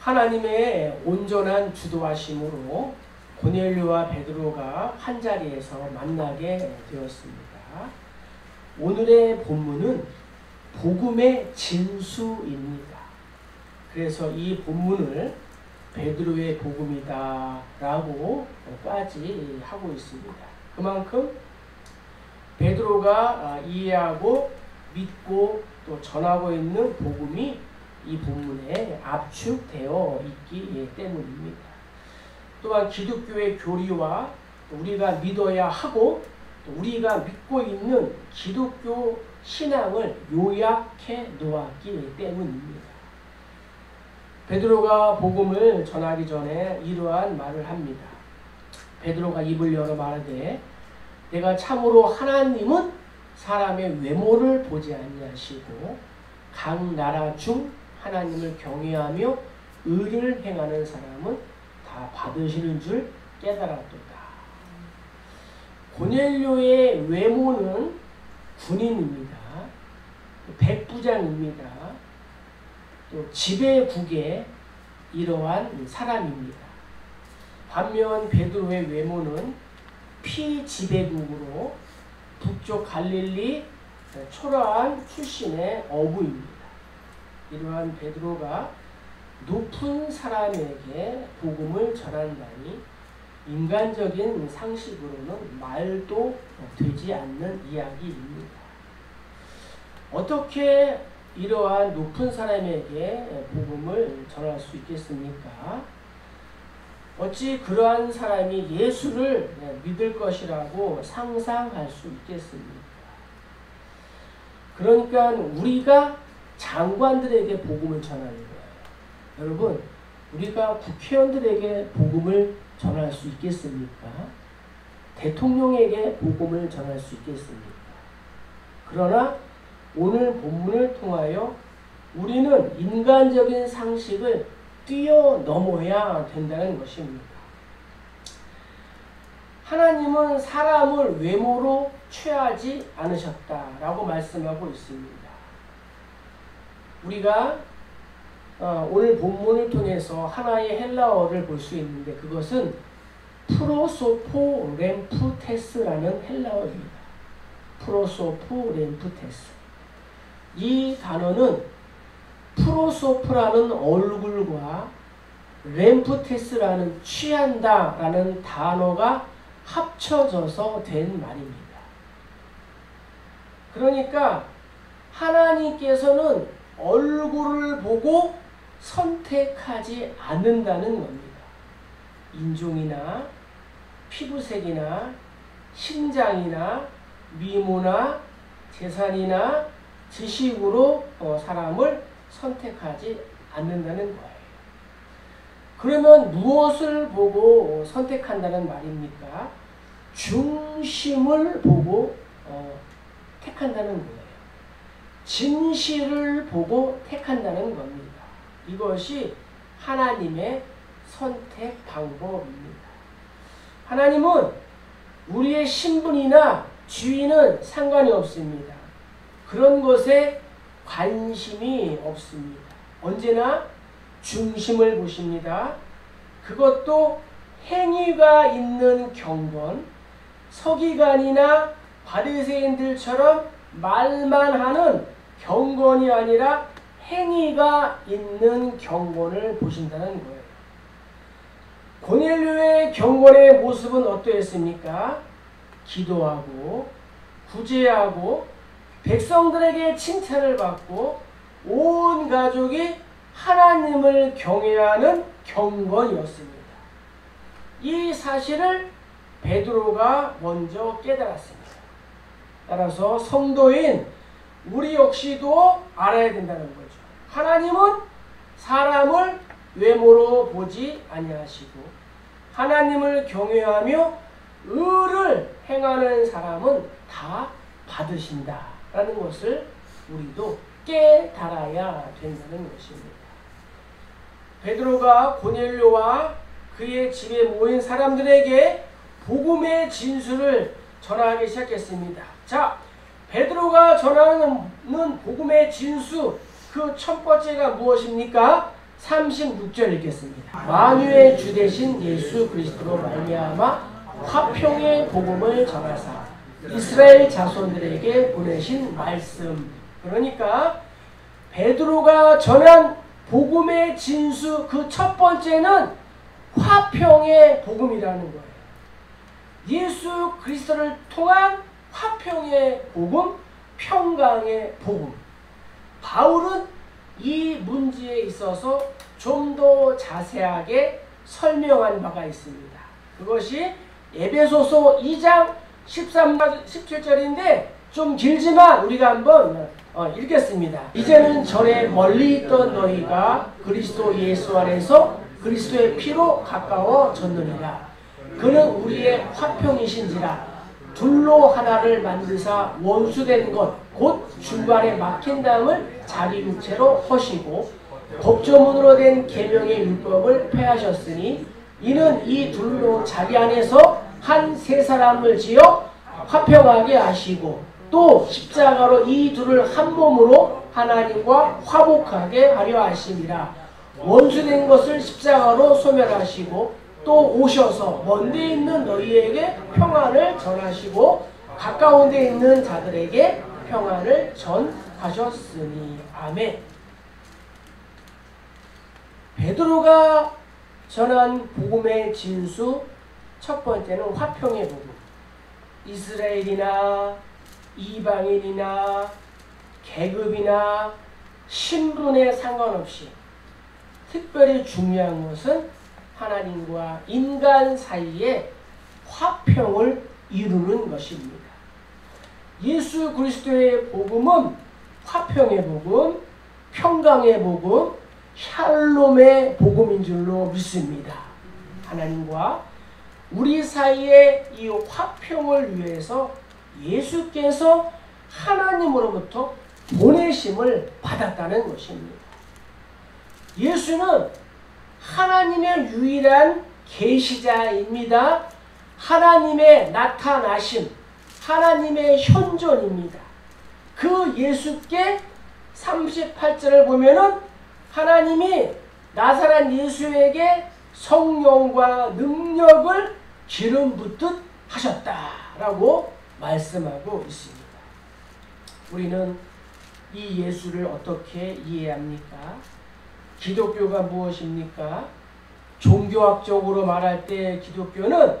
하나님의 온전한 주도하심으로 고넬료와 베드로가 한자리에서 만나게 되었습니다. 오늘의 본문은 복음의 진수입니다. 그래서 이 본문을 베드로의 복음이다 라고 까지하고 있습니다. 그만큼 베드로가 이해하고 믿고 또 전하고 있는 복음이 이 본문에 압축되어 있기 때문입니다. 또한 기독교의 교리와 우리가 믿어야 하고 또 우리가 믿고 있는 기독교 신앙을 요약해 놓았기 때문입니다. 베드로가 복음을 전하기 전에 이러한 말을 합니다. 베드로가 입을 열어 말하되 내가 참으로 하나님은 사람의 외모를 보지 아니하시고 각 나라 중 하나님을 경외하며 의를 행하는 사람은 다 받으시는 줄 깨달았도다. 고넬료의 외모는 군인입니다. 백부장입니다. 또 지배국의 이러한 사람입니다. 반면 베드로의 외모는 피지배국으로 북쪽 갈릴리 초라한 출신의 어부입니다. 이러한 베드로가 높은 사람에게 복음을 전한다니 인간적인 상식으로는 말도 되지 않는 이야기입니다. 어떻게 이러한 높은 사람에게 복음을 전할 수 있겠습니까? 어찌 그러한 사람이 예수를 믿을 것이라고 상상할 수 있겠습니까? 그러니까 우리가 장관들에게 복음을 전하는 거예요. 여러분, 우리가 국회의원들에게 복음을 전할 수 있겠습니까? 대통령에게 복음을 전할 수 있겠습니까? 그러나 오늘 본문을 통하여 우리는 인간적인 상식을 뛰어넘어야 된다는 것입니다. 하나님은 사람을 외모로 취하지 않으셨다라고 말씀하고 있습니다. 우리가 오늘 본문을 통해서 하나의 헬라어를 볼 수 있는데 그것은 프로소포렘푸테스라는 헬라어입니다. 프로소포렘푸테스. 이 단어는 프로소프라는 얼굴과 렘푸테스라는 취한다라는 단어가 합쳐져서 된 말입니다. 그러니까 하나님께서는 얼굴을 보고 선택하지 않는다는 겁니다. 인종이나 피부색이나 신장이나 미모나 재산이나 지식으로 사람을 선택하지 않는다는 거예요. 그러면 무엇을 보고 선택한다는 말입니까? 중심을 보고 택한다는 거예요. 진실을 보고 택한다는 겁니다. 이것이 하나님의 선택 방법입니다. 하나님은 우리의 신분이나 지위는 상관이 없습니다. 그런 것에 관심이 없습니다. 언제나 중심을 보십니다. 그것도 행위가 있는 경건, 서기관이나 바리새인들처럼 말만 하는 경건이 아니라 행위가 있는 경건을 보신다는 거예요. 고넬료의 경건의 모습은 어떠했습니까? 기도하고 구제하고 백성들에게 칭찬을 받고 온 가족이 하나님을 경외하는 경건이었습니다. 이 사실을 베드로가 먼저 깨달았습니다. 따라서 성도인 우리 역시도 알아야 된다는 거죠. 하나님은 사람을 외모로 보지 아니하시고 하나님을 경외하며 의를 행하는 사람은 다 받으신다라는 것을 우리도 깨달아야 된다는 것입니다. 베드로가 고넬료와 그의 집에 모인 사람들에게 복음의 진술을 전하기 시작했습니다. 자, 베드로가 전하는 복음의 진수 그 첫 번째가 무엇입니까? 36절 읽겠습니다. 만유의 주 되신 예수 그리스도로 말미암아 화평의 복음을 전하사 이스라엘 자손들에게 보내신 말씀. 그러니까 베드로가 전한 복음의 진수 그 첫 번째는 화평의 복음이라는 거예요. 예수 그리스도를 통한 화평의 복음, 평강의 복음. 바울은 이 문제에 있어서 좀 더 자세하게 설명한 바가 있습니다. 그것이 에베소서 2장 13절 17절인데 좀 길지만 우리가 한번 읽겠습니다. 이제는 전에 멀리 있던 너희가 그리스도 예수 안에서 그리스도의 피로 가까워졌느니라. 그는 우리의 화평이신지라. 둘로 하나를 만드사 원수된 것 곧 중간에 막힌 담을 자기 육체로 허시고 법조문으로 된 계명의 율법을 폐하셨으니 이는 이 둘로 자기 안에서 한 세 사람을 지어 화평하게 하시고 또 십자가로 이 둘을 한 몸으로 하나님과 화목하게 하려 하심이라. 원수된 것을 십자가로 소멸하시고 또 오셔서 먼 데 있는 너희에게 평안을 전하시고 가까운 데 있는 자들에게 평안을 전하셨으니. 아멘. 베드로가 전한 복음의 진수 첫 번째는 화평의 복음. 이스라엘이나 이방인이나 계급이나 신분에 상관없이 특별히 중요한 것은 하나님과 인간 사이에 화평을 이루는 것입니다. 예수 그리스도의 복음은 화평의 복음, 평강의 복음, 샬롬의 복음인 줄로 믿습니다. 하나님과 우리 사이에 이 화평을 위해서 예수께서 하나님으로부터 보내심을 받았다는 것입니다. 예수는 하나님의 유일한 계시자입니다. 하나님의 나타나심, 하나님의 현존입니다. 그 예수께 38절을 보면은 하나님이 나사렛 예수에게 성령과 능력을 기름 붓듯 하셨다라고 말씀하고 있습니다. 우리는 이 예수를 어떻게 이해합니까? 기독교가 무엇입니까? 종교학적으로 말할 때 기독교는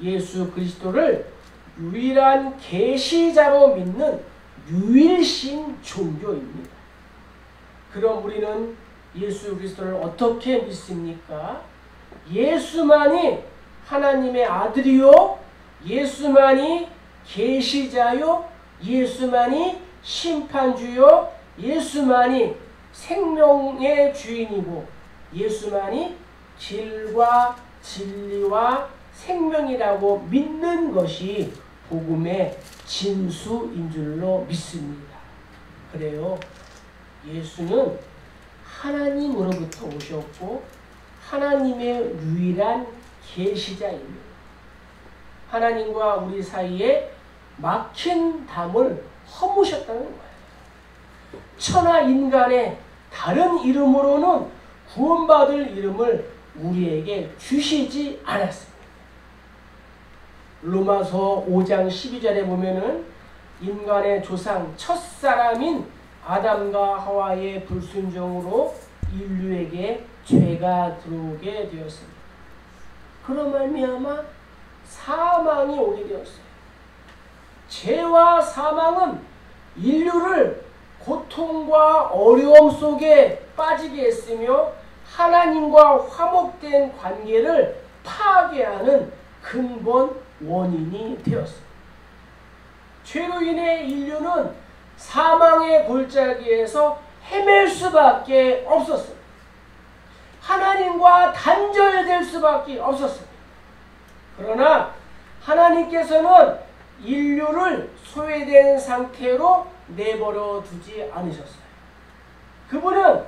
예수 그리스도를 유일한 계시자로 믿는 유일신 종교입니다. 그럼 우리는 예수 그리스도를 어떻게 믿습니까? 예수만이 하나님의 아들이요, 예수만이 계시자요, 예수만이 심판주요, 예수만이 생명의 주인이고 예수만이 길과 진리와 생명이라고 믿는 것이 복음의 진수인 줄로 믿습니다. 그래요. 예수는 하나님으로부터 오셨고 하나님의 유일한 계시자입니다. 하나님과 우리 사이에 막힌 담을 허무셨다는 거예요. 천하 인간의 다른 이름으로는 구원받을 이름을 우리에게 주시지 않았습니다. 로마서 5장 12절에 보면은 인간의 조상 첫사람인 아담과 하와의 불순종으로 인류에게 죄가 들어오게 되었습니다. 그로 말미암아 사망이 오게 되었어요. 죄와 사망은 인류를 고통과 어려움 속에 빠지게 했으며 하나님과 화목된 관계를 파괴하는 근본 원인이 되었습니다. 죄로 인해 인류는 사망의 골짜기에서 헤맬 수밖에 없었습니다. 하나님과 단절될 수밖에 없었습니다. 그러나 하나님께서는 인류를 소외된 상태로 내버려 두지 않으셨어요. 그분은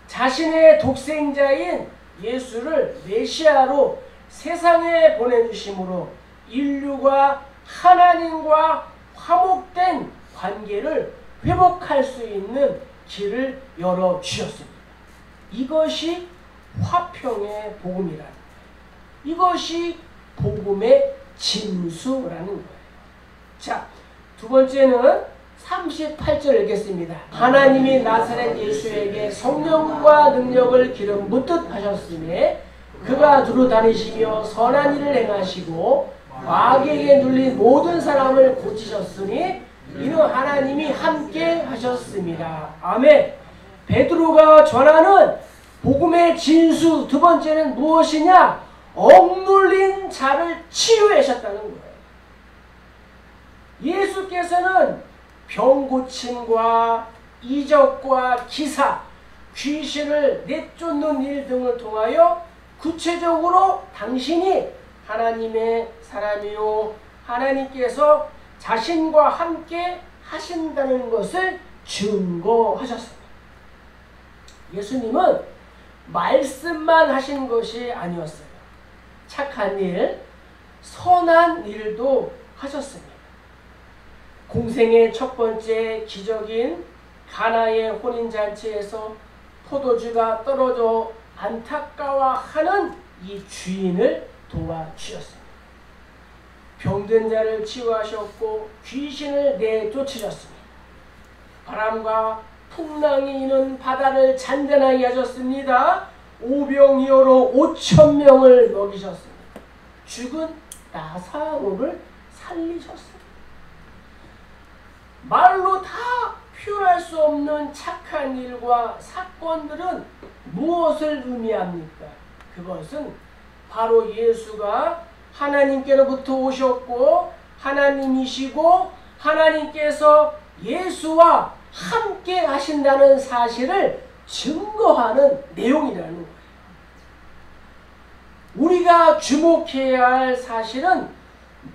자신의 독생자인 예수를 메시아로 세상에 보내주심으로 인류가 하나님과 화목된 관계를 회복할 수 있는 길을 열어주셨습니다. 이것이 화평의 복음이라는 거예요. 이것이 복음의 진수라는 거예요. 자, 두 번째는 38절 읽겠습니다. 하나님이 나사렛 예수에게 성령과 능력을 기름 붓듯 하셨으니 그가 두루 다니시며 선한 일을 행하시고 마귀에게 눌린 모든 사람을 고치셨으니 이는 하나님이 함께 하셨습니다. 아멘. 베드로가 전하는 복음의 진수 두 번째는 무엇이냐? 억눌린 자를 치유하셨다는 거예요. 예수께서는 병 고침과 이적과 기사, 귀신을 내쫓는 일 등을 통하여 구체적으로 당신이 하나님의 사람이요 하나님께서 자신과 함께 하신다는 것을 증거하셨습니다. 예수님은 말씀만 하신 것이 아니었어요. 착한 일, 선한 일도 하셨습니다. 공생의 첫 번째 기적인 가나의 혼인잔치에서 포도주가 떨어져 안타까워하는 이 주인을 도와주셨습니다. 병든 자를 치유하셨고 귀신을 내쫓으셨습니다. 바람과 풍랑이 이는 바다를 잔잔하게 하셨습니다. 오병이어로 5,000명을 먹이셨습니다. 죽은 나사로를 살리셨습니다. 말로 다 표현할 수 없는 착한 일과 사건들은 무엇을 의미합니까? 그것은 바로 예수가 하나님께로부터 오셨고 하나님이시고 하나님께서 예수와 함께 하신다는 사실을 증거하는 내용이라는 거예요. 우리가 주목해야 할 사실은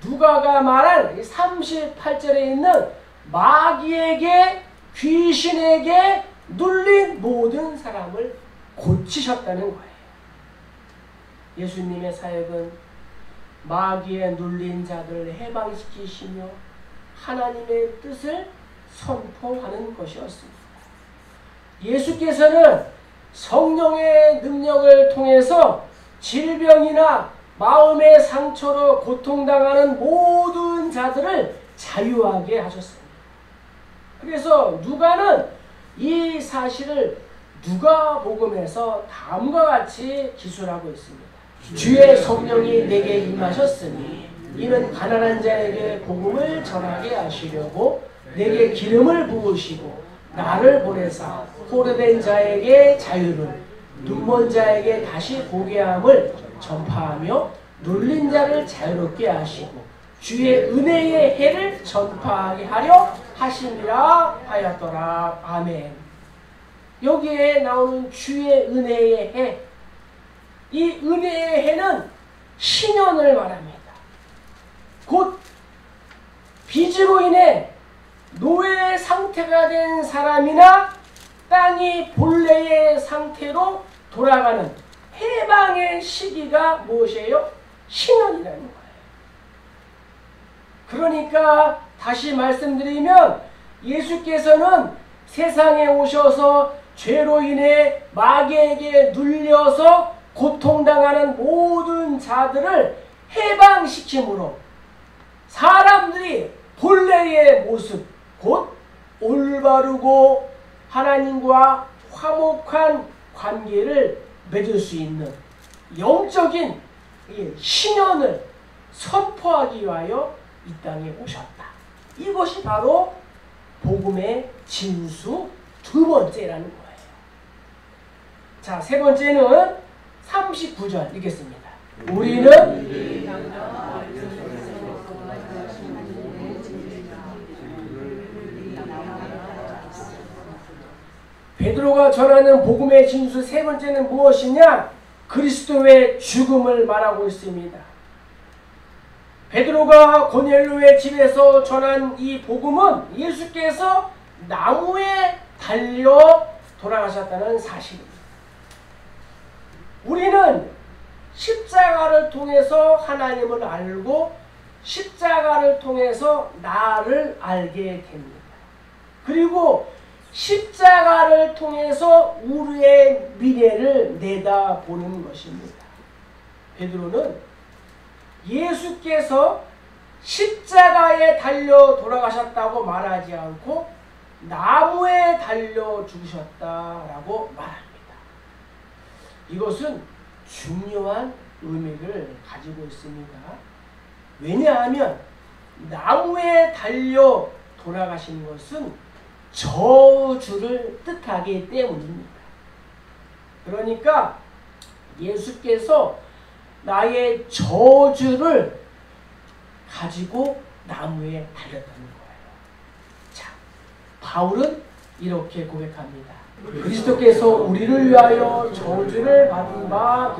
누가가 말한 38절에 있는 마귀에게 귀신에게 눌린 모든 사람을 고치셨다는 거예요. 예수님의 사역은 마귀에 눌린 자들을 해방시키시며 하나님의 뜻을 선포하는 것이었습니다. 예수께서는 성령의 능력을 통해서 질병이나 마음의 상처로 고통당하는 모든 자들을 자유하게 하셨습니다. 그래서 누가는 이 사실을 누가복음에서 다음과 같이 기술하고 있습니다. 주의 성령이 내게 임하셨으니 이는 가난한 자에게 복음을 전하게 하시려고 내게 기름을 부으시고 나를 보내사 포로된 자에게 자유를 눈먼 자에게 다시 보게 함을 전파하며 눌린 자를 자유롭게 하시고 주의 은혜의 해를 전파하게 하려 하심이라 하였더라. 아멘. 여기에 나오는 주의 은혜의 해, 이 은혜의 해는 신년을 말합니다. 곧 빚으로 인해 노예 상태가 된 사람이나 땅이 본래의 상태로 돌아가는 해방의 시기가 무엇이에요? 신년이라는 거예요. 그러니까 다시 말씀드리면 예수께서는 세상에 오셔서 죄로 인해 마귀에게 눌려서 고통당하는 모든 자들을 해방시킴으로 사람들이 본래의 모습, 곧 올바르고 하나님과 화목한 관계를 맺을 수 있는 영적인 신년을 선포하기 위하여 이 땅에 오셨다. 이것이 바로 복음의 진수 두 번째라는 거예요. 자, 세 번째는 39절 읽겠습니다. 우리는 베드로가 전하는 복음의 진수 세 번째는 무엇이냐? 그리스도의 죽음을 말하고 있습니다. 베드로가 고넬료의 집에서 전한 이 복음은 예수께서 나무에 달려 돌아가셨다는 사실입니다. 우리는 십자가를 통해서 하나님을 알고 십자가를 통해서 나를 알게 됩니다. 그리고 십자가를 통해서 우리의 미래를 내다보는 것입니다. 베드로는 예수께서 십자가에 달려 돌아가셨다고 말하지 않고 나무에 달려 죽으셨다라고 말합니다. 이것은 중요한 의미를 가지고 있습니다. 왜냐하면 나무에 달려 돌아가신 것은 저주를 뜻하기 때문입니다. 그러니까 예수께서 나의 저주를 가지고 나무에 달렸다는 거예요. 자, 바울은 이렇게 고백합니다. 그리스도께서 우리를 위하여 저주를 받은 바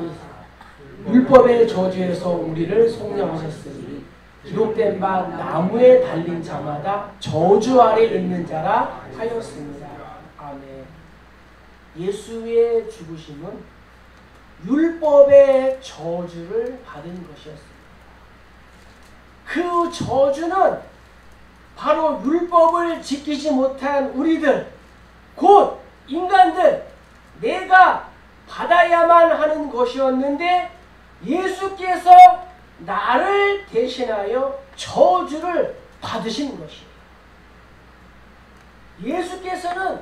율법의 저주에서 우리를 속량하셨으니 기록된 바 나무에 달린 자마다 저주 아래 있는 자라 하였습니다. 아멘. 예수의 죽으심은 율법의 저주를 받은 것이었습니다. 그 저주는 바로 율법을 지키지 못한 우리들, 곧 인간들, 내가 받아야만 하는 것이었는데 예수께서 나를 대신하여 저주를 받으신 것이에요. 예수께서는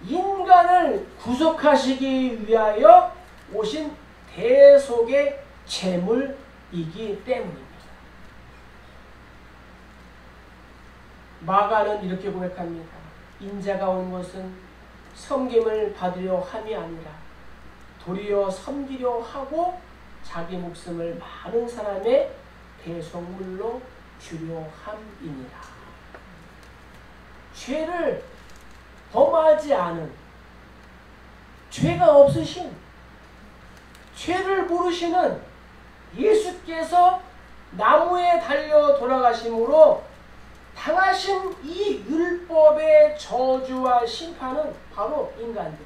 인간을 구속하시기 위하여 오신 대속의 제물이기 때문입니다. 마가는 이렇게 고백합니다. 인자가 온 것은 섬김을 받으려 함이 아니라 도리어 섬기려 하고 자기 목숨을 많은 사람의 대속물로 주려 함이니라. 죄를 범하지 않은, 죄가 없으신, 죄를 모르시는 예수께서 나무에 달려 돌아가심으로 당하신 이 율법의 저주와 심판은 바로 인간들,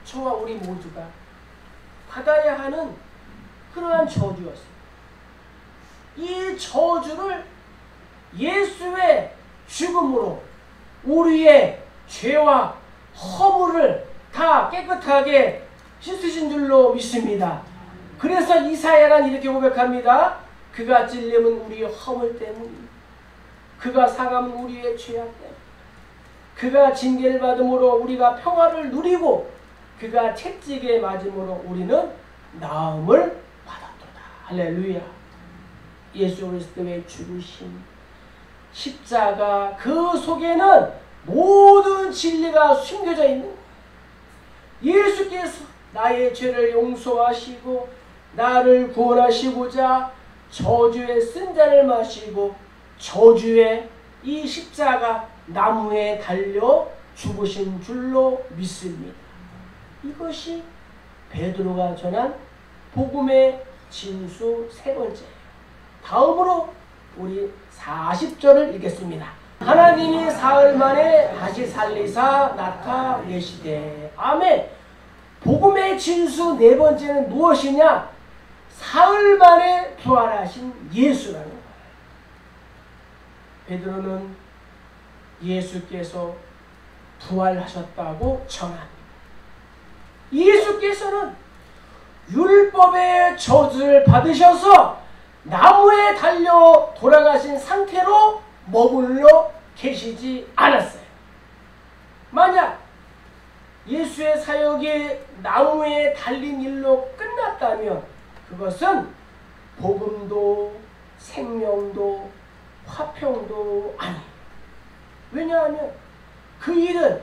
저와 우리 모두가 받아야 하는 그러한 저주였습니다. 이 저주를 예수의 죽음으로 우리의 죄와 허물을 다 깨끗하게 씻으신 줄로 믿습니다. 그래서 이사야는 이렇게 고백합니다. 그가 찔림은 우리의 허물 때문입니다. 그가 상함은 우리의 죄악 때문입니다. 그가 징계를 받음으로 우리가 평화를 누리고 그가 채찍에 맞음으로 우리는 나음을 받았도다. 할렐루야. 예수 그리스도의 죽으심, 십자가, 그 속에는 모든 진리가 숨겨져 있는 거예요. 예수께서 나의 죄를 용서하시고 나를 구원하시고자 저주의 쓴 잔을 마시고 저주의 이 십자가 나무에 달려 죽으신 줄로 믿습니다. 이것이 베드로가 전한 복음의 진수 세 번째예요. 다음으로 우리 40절을 읽겠습니다. 하나님이 사흘 만에 다시 살리사 나타내시되. 아멘. 복음의 진수 네 번째는 무엇이냐? 사흘 만에 부활하신 예수라는 거예요. 베드로는 예수께서 부활하셨다고 전합니다. 예수께서는 율법의 저주를 받으셔서 나무에 달려 돌아가신 상태로 머물러 계시지 않았어요. 만약 예수의 사역이 나무에 달린 일로 끝났다면 그것은 복음도 생명도 화평도 아니에요. 왜냐하면 그 일은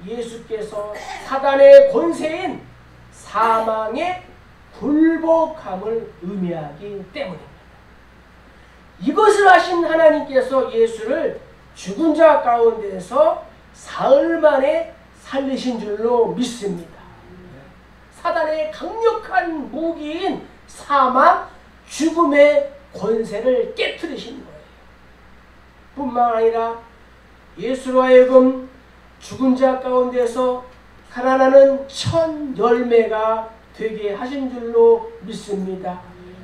예수께서 사단의 권세인 사망의 굴복함을 의미하기 때문입니다. 이것을 하신 하나님께서 예수를 죽은 자 가운데서 사흘 만에 살리신 줄로 믿습니다. 사단의 강력한 무기인 사망, 죽음의 권세를 깨트리신 거예요. 뿐만 아니라 예수로 하여금 죽은 자 가운데서 살아나는 첫 열매가 되게 하신 줄로 믿습니다.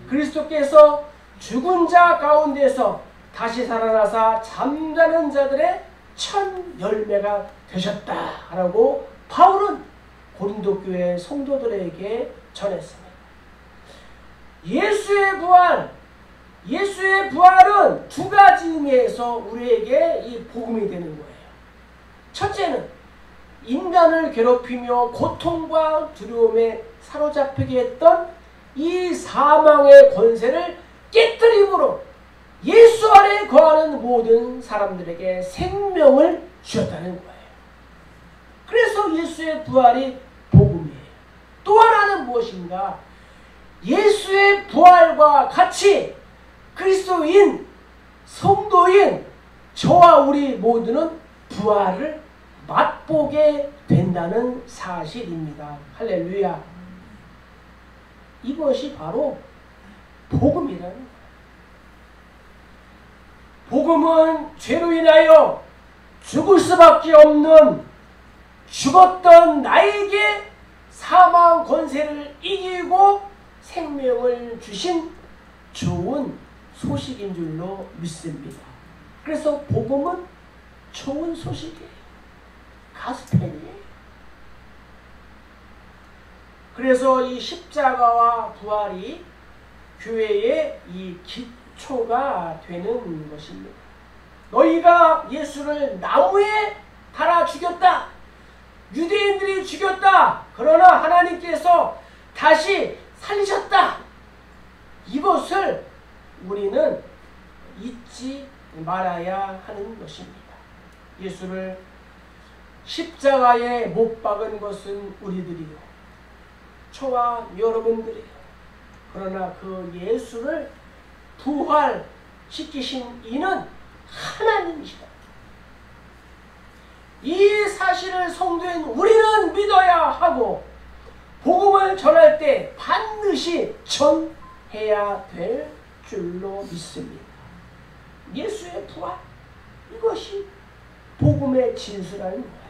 그리스도께서 죽은 자 가운데서 다시 살아나사 잠자는 자들의 천 열매가 되셨다라고 바울은 고린도 교회 성도들에게 전했습니다. 예수의 부활은 두 가지 의미에서 우리에게 이 복음이 되는 거예요. 첫째는 인간을 괴롭히며 고통과 두려움에 사로잡히게 했던 이 사망의 권세를 깨뜨림으로 예수 안에 거하는 모든 사람들에게 생명을 주셨다는 거예요. 그래서 예수의 부활이 복음이에요. 또 하나는 무엇인가? 예수의 부활과 같이 그리스도인, 성도인 저와 우리 모두는 부활을 맛보게 된다는 사실입니다. 할렐루야. 이것이 바로 복음이라는 거예요. 복음은 죄로 인하여 죽을 수밖에 없는 죽었던 나에게 사망 권세를 이기고 생명을 주신 좋은 소식인 줄로 믿습니다. 그래서 복음은 좋은 소식이에요. 가스펠이에요. 그래서 이 십자가와 부활이 교회의 이 기초가 되는 것입니다. 너희가 예수를 나무에 달아 죽였다. 유대인들이 죽였다. 그러나 하나님께서 다시 살리셨다. 이것을 우리는 잊지 말아야 하는 것입니다. 예수를 십자가에 못 박은 것은 우리들이요, 저와 여러분들이요. 그러나 그 예수를 부활시키신 이는 하나님이시다. 이 사실을 성도인 우리는 믿어야 하고 복음을 전할 때 반드시 전해야 될 줄로 믿습니다. 예수의 부활, 이것이 복음의 진수라는 거예요.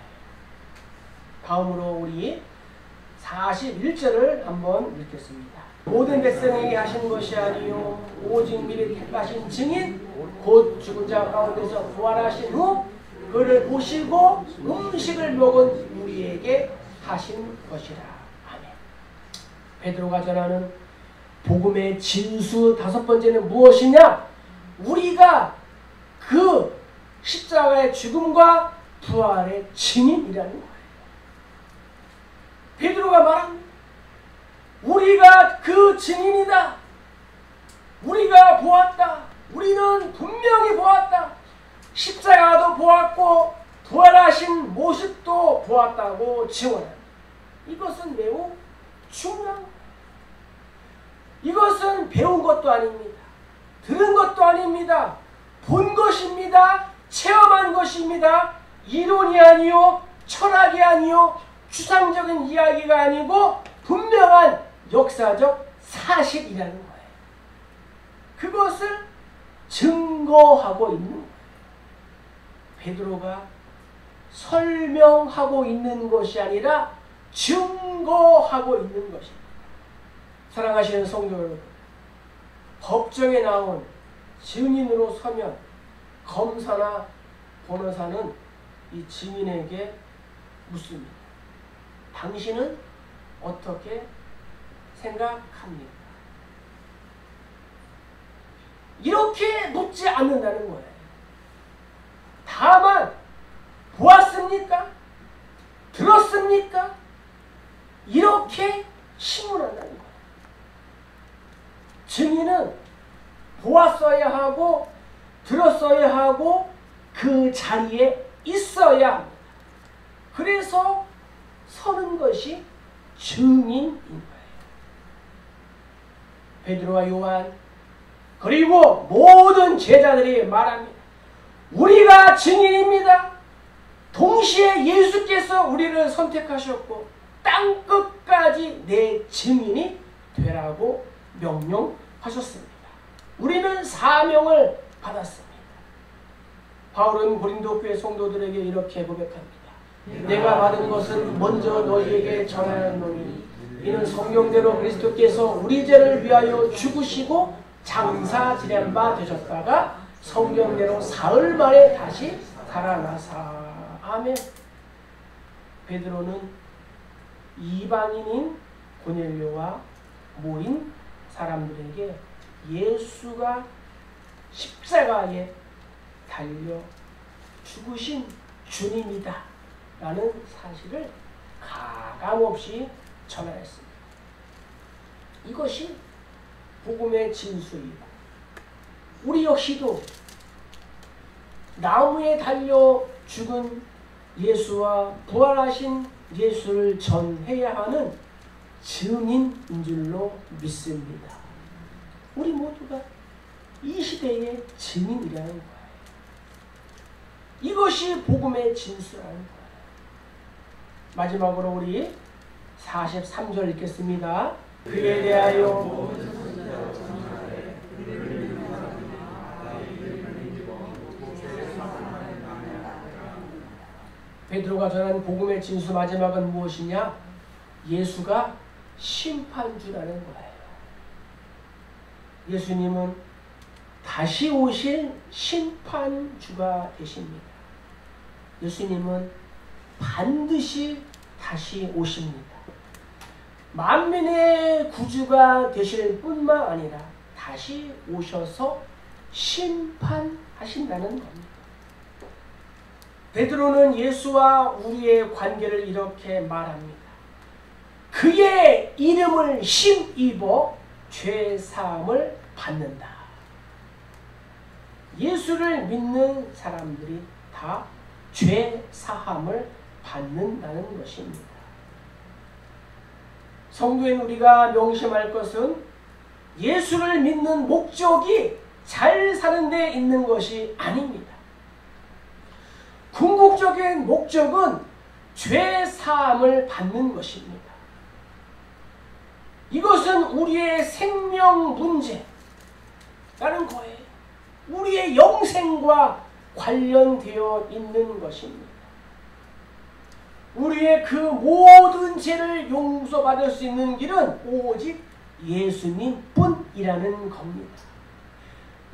다음으로 우리 41절을 한번 읽겠습니다. 모든 백성에게 하신 것이 아니요 오직 미리 택하신 증인 곧 죽은 자 가운데서 부활하신 후 그를 보시고 음식을 먹은 우리에게 하신 것이라. 아멘. 베드로가 전하는 복음의 진수 다섯 번째는 무엇이냐? 우리가 그 십자가의 죽음과 부활의 증인이라는 거예요. 베드로가 말합니다. 우리가 그 증인이다. 우리가 보았다. 우리는 분명히 보았다. 십자가도 보았고 부활하신 모습도 보았다고 증언합니다. 이것은 매우 중요한 거예요. 이것은 배운 것도 아닙니다. 들은 것도 아닙니다. 본 것입니다. 체험한 것입니다. 이론이 아니요, 철학이 아니요, 추상적인 이야기가 아니고 분명한 역사적 사실이라는 거예요. 그것을 증거하고 있는 거예요. 베드로가 설명하고 있는 것이 아니라 증거하고 있는 것입니다. 사랑하시는 성도 여러분, 법정에 나온 증인으로 서면 검사나 변호사는 이 증인에게 묻습니다. 당신은 어떻게 생각합니까? 이렇게 묻지 않는다는 거예요. 다만 보았습니까? 들었습니까? 이렇게 신문한다는 거예요. 증인은 보았어야 하고 들었어야 하고 그 자리에 있어야 합니다. 그래서 서는 것이 증인인 거예요. 베드로와 요한 그리고 모든 제자들이 말합니다. 우리가 증인입니다. 동시에 예수께서 우리를 선택하셨고 땅 끝까지 내 증인이 되라고 명령하셨습니다. 우리는 사명을 받았습니다. 바울은 고린도 교회 성도들에게 이렇게 고백합니다. 내가 받은 것은 먼저 너희에게 전하였노니 이는 성경대로 그리스도께서 우리 죄를 위하여 죽으시고 장사 지낸 바 되셨다가 성경대로 사흘 만에 다시 달아나사. 아멘. 베드로는 이방인인 고넬료와 모인 사람들에게 예수가 십자가에 달려 죽으신 주님이다 라는 사실을 가감없이 전하였습니다. 이것이 복음의 진수이고, 우리 역시도 나무에 달려 죽은 예수와 부활하신 예수를 전해야 하는 증인인 줄로 믿습니다. 우리 모두가 이 시대의 증인이라는 거예요. 이것이 복음의 진수라는 거예요. 마지막으로 우리 43절 읽겠습니다. 그에 대하여 베드로가 전한 복음의 진수 마지막은 무엇이냐? 예수가 심판주라는 거예요. 예수님은 다시 오실 심판주가 되십니다. 예수님은 반드시 다시 오십니다. 만민의 구주가 되실 뿐만 아니라 다시 오셔서 심판하신다는 겁니다. 베드로는 예수와 우리의 관계를 이렇게 말합니다. 그의 이름을 힘입어 죄사함을 받는다. 예수를 믿는 사람들이 다 죄사함을 받는다는 것입니다. 성도인 우리가 명심할 것은 예수를 믿는 목적이 잘 사는 데 있는 것이 아닙니다. 궁극적인 목적은 죄사함을 받는 것입니다. 이것은 우리의 생명 문제라는 거예요. 우리의 영생과 관련되어 있는 것입니다. 우리의 그 모든 죄를 용서받을 수 있는 길은 오직 예수님뿐이라는 겁니다.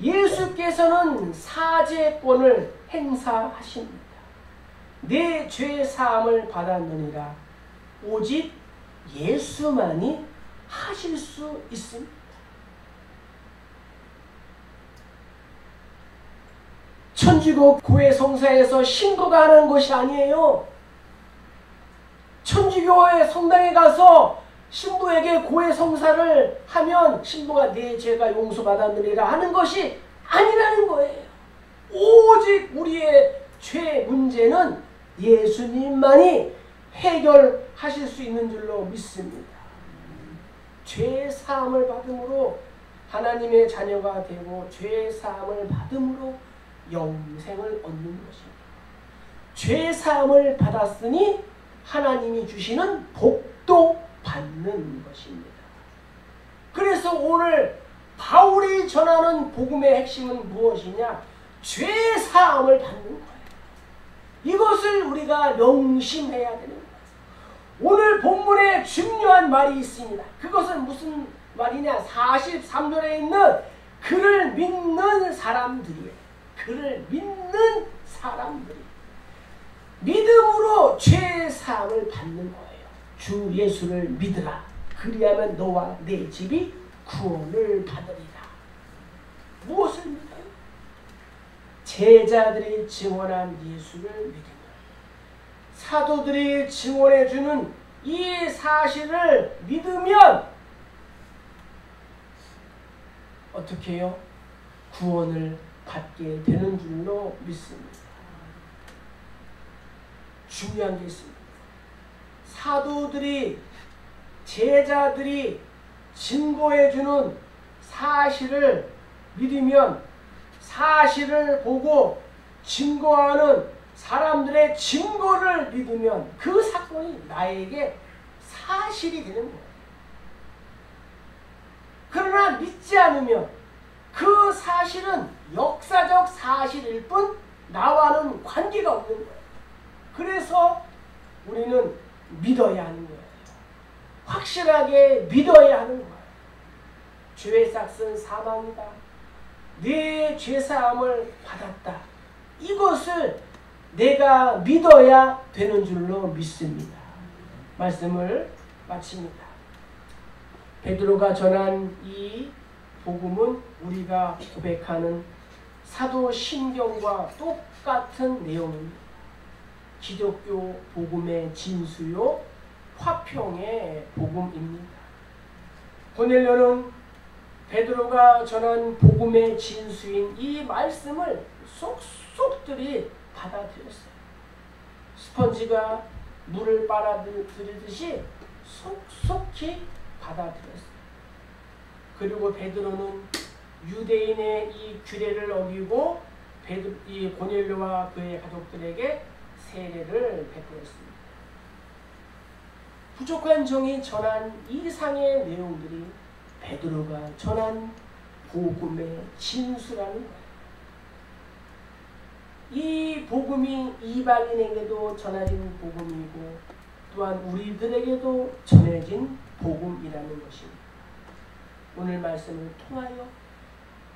예수께서는 사죄권을 행사하십니다. 내 죄 사함을 받았느니라. 오직 예수만이 하실 수 있습니다. 천주교 교회 성사에서 신부가 하는 것이 아니에요. 천주교의 성당에 가서 신부에게 고해 성사를 하면 신부가 내 죄가 용서받았느니라 하는 것이 아니라는 거예요. 오직 우리의 죄 문제는 예수님만이 해결하실 수 있는 줄로 믿습니다. 죄 사함을 받음으로 하나님의 자녀가 되고 죄 사함을 받음으로 영생을 얻는 것입니다. 죄 사함을 받았으니 하나님이 주시는 복도 받는 것입니다. 그래서 오늘 바울이 전하는 복음의 핵심은 무엇이냐? 죄 사함을 받는 거예요. 이것을 우리가 명심해야 되는 거예요. 오늘 본문에 중요한 말이 있습니다. 그것은 무슨 말이냐? 43절에 있는 그를 믿는 사람들이에요. 그를 믿는 사람들이 믿음으로 죄 사함을 받는 거예요. 주 예수를 믿으라. 그리하면 너와 내 집이 구원을 받으리라. 무엇을 믿어요? 제자들이 증언한 예수를 믿으며 사도들이 증언해주는 이 사실을 믿으면 어떻게 해요? 구원을 받게 되는 줄로 믿습니다. 중요한 게 있습니다. 사도들이, 제자들이 증거해주는 사실을 믿으면 사실을 보고 증거하는 사람들의 증거를 믿으면 그 사건이 나에게 사실이 되는 거예요. 그러나 믿지 않으면 그 사실은 역사적 사실일 뿐 나와는 관계가 없는 거예요. 그래서 우리는 믿어야 하는 거예요. 확실하게 믿어야 하는 거예요. 죄의 삭은 사망이다. 내 죄사함을 받았다. 이것을 내가 믿어야 되는 줄로 믿습니다. 말씀을 마칩니다. 베드로가 전한 이 복음은 우리가 고백하는 사도신경과 똑같은 내용입니다. 기독교 복음의 진수요 화평의 복음입니다. 고넬료는 베드로가 전한 복음의 진수인 이 말씀을 쏙쏙들이 받아들였어요. 스펀지가 물을 빨아들이듯이 속속히 받아들였어요. 그리고 베드로는 유대인의 이 규례를 어기고 이 고넬료와 그의 가족들에게 세례를 베풀었습니다. 부족한 종이 전한 이상의 내용들이 베드로가 전한 복음의 진수라는 거예요. 이 복음이 이방인에게도 전해진 복음이고 또한 우리들에게도 전해진 복음이라는 것입니다. 오늘 말씀을 통하여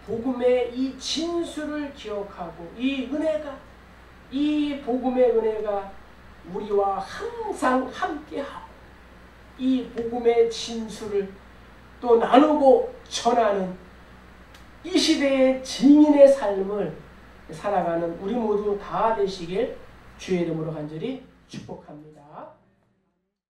복음의 이 진수를 기억하고 이 은혜가, 이 복음의 은혜가 우리와 항상 함께하고 이 복음의 진수를 또 나누고 전하는 이 시대의 증인의 삶을 살아가는 우리 모두 다 되시길 주의 이름으로 간절히 축복합니다.